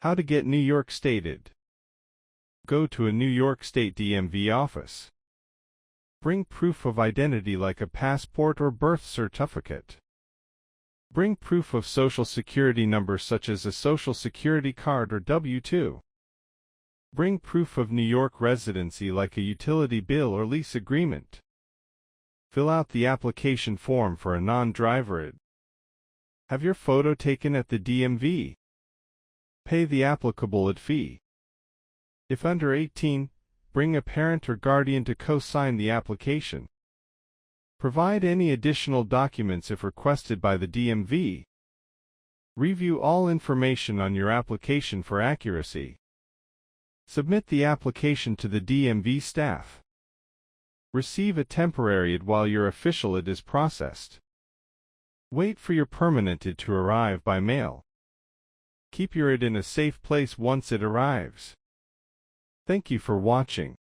How to get New York State ID. Go to a New York State DMV office. Bring proof of identity like a passport or birth certificate. Bring proof of Social Security number such as a Social Security card or W-2. Bring proof of New York residency like a utility bill or lease agreement. Fill out the application form for a non-driver ID. Have your photo taken at the DMV. Pay the applicable ID fee. If under 18, bring a parent or guardian to co-sign the application. Provide any additional documents if requested by the DMV. Review all information on your application for accuracy. Submit the application to the DMV staff. Receive a temporary ID while your official ID is processed. Wait for your permanent ID to arrive by mail. Keep your ID in a safe place once it arrives. Thank you for watching.